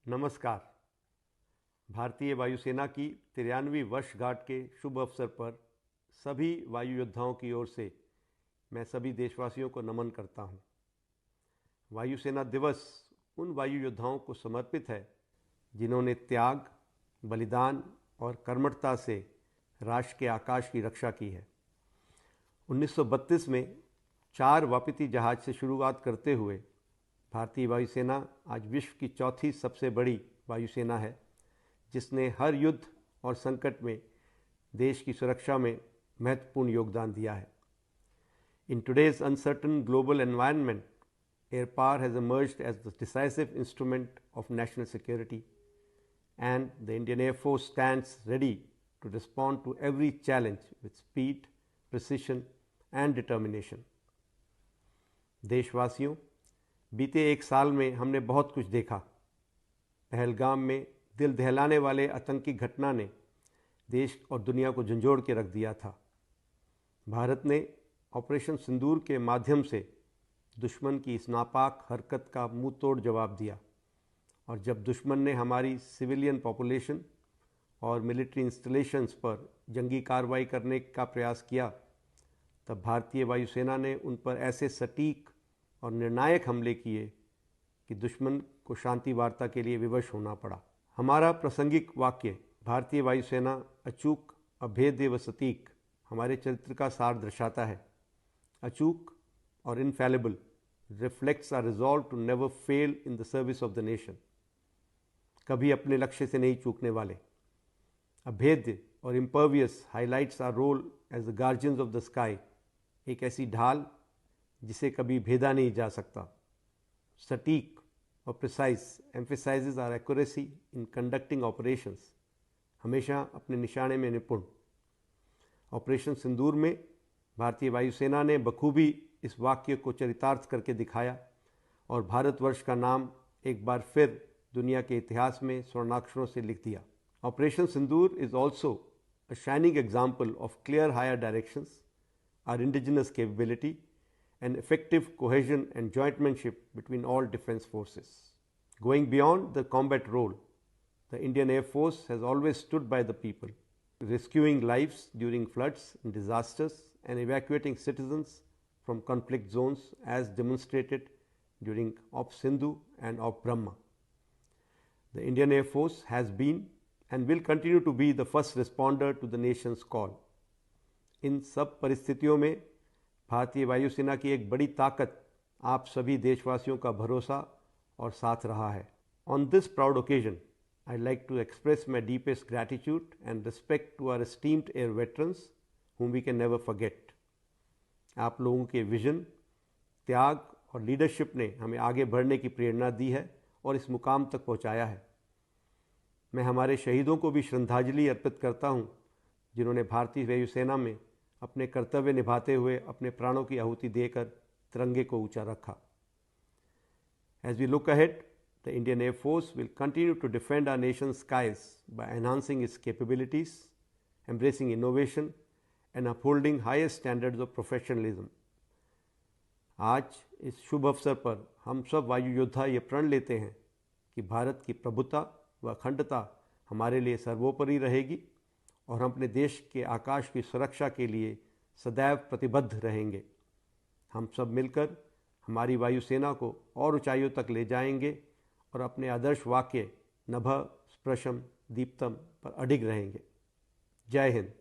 नमस्कार। भारतीय वायुसेना की 93वीं वर्षगांठ के शुभ अवसर पर सभी वायु योद्धाओं की ओर से मैं सभी देशवासियों को नमन करता हूं। वायुसेना दिवस उन वायु योद्धाओं को समर्पित है जिन्होंने त्याग, बलिदान और कर्मठता से राष्ट्र के आकाश की रक्षा की है। 1932 में 4 वापती जहाज से शुरुआत करते हुए भारतीय वायुसेना आज विश्व की चौथी सबसे बड़ी वायुसेना है, जिसने हर युद्ध और संकट में देश की सुरक्षा में महत्वपूर्ण योगदान दिया है। In today's uncertain global environment, air power has emerged as the decisive instrument of national security, and the Indian Air Force stands ready to respond to every challenge with speed, precision and determination. देशवासियों, बीते एक साल में हमने बहुत कुछ देखा। पहलगाम में दिल दहलाने वाले आतंकी घटना ने देश और दुनिया को झंझोड़ के रख दिया था। भारत ने ऑपरेशन सिंदूर के माध्यम से दुश्मन की इस नापाक हरकत का मुंह तोड़ जवाब दिया, और जब दुश्मन ने हमारी सिविलियन पॉपुलेशन और मिलिट्री इंस्टॉलेशंस पर जंगी कार्रवाई करने का प्रयास किया, तब भारतीय वायुसेना ने उन पर ऐसे सटीक और निर्णायक हमले किए कि दुश्मन को शांति वार्ता के लिए विवश होना पड़ा। हमारा प्रासंगिक वाक्य भारतीय वायुसेना अचूक, अभेद्य व सटीक हमारे चरित्र का सार दर्शाता है। अचूक और infallible reflects our resolve to never fail in the service of the nation, कभी अपने लक्ष्य से नहीं चूकने वाले। अभेद्य और impervious highlights our role as the guardians of the sky, एक ऐसी ढाल जिसे कभी भेदा नहीं जा सकता। सटीक और precise emphasises our accuracy in conducting operations, हमेशा अपने निशाने में निपुण। ऑपरेशन सिंदूर में भारतीय वायुसेना ने बखूबी इस वाक्य को चरितार्थ करके दिखाया और भारतवर्ष का नाम एक बार फिर दुनिया के इतिहास में स्वर्णाक्षरों से लिख दिया। Operation Sindoor is also a shining example of clear higher directions, our indigenous capability and effective cohesion and jointmanship between all defense forces. Going beyond the combat role, the Indian Air Force has always stood by the people, rescuing lives during floods and disasters and evacuating citizens from conflict zones as demonstrated during Op Sindhu and Op Brahma. The Indian Air Force has been and will continue to be the first responder to the nation's call. इन सब परिस्थितियों में भारतीय वायुसेना की एक बड़ी ताकत आप सभी देशवासियों का भरोसा और साथ रहा है। On this proud occasion I like to express my deepest gratitude and respect to our esteemed air veterans whom we can never forget. आप लोगों के विजन, त्याग और लीडरशिप ने हमें आगे बढ़ने की प्रेरणा दी है और इस मुकाम तक पहुंचाया है। मैं हमारे शहीदों को भी श्रद्धांजलि अर्पित करता हूं, जिन्होंने भारतीय वायुसेना में अपने कर्तव्य निभाते हुए अपने प्राणों की आहुति देकर तिरंगे को ऊंचा रखा। As we look ahead, the Indian Air Force will continue to defend our nation's skies by enhancing its capabilities, embracing innovation and upholding highest standards of professionalism. आज इस शुभ अवसर पर हम सब वायु योद्धा ये प्रण लेते हैं कि भारत की प्रभुता व अखंडता हमारे लिए सर्वोपरि रहेगी और हम अपने देश के आकाश की सुरक्षा के लिए सदैव प्रतिबद्ध रहेंगे। हम सब मिलकर हमारी वायुसेना को और ऊंचाइयों तक ले जाएंगे और अपने आदर्श वाक्य नभः स्पृशं दीप्तम् पर अडिग रहेंगे। जय हिंद।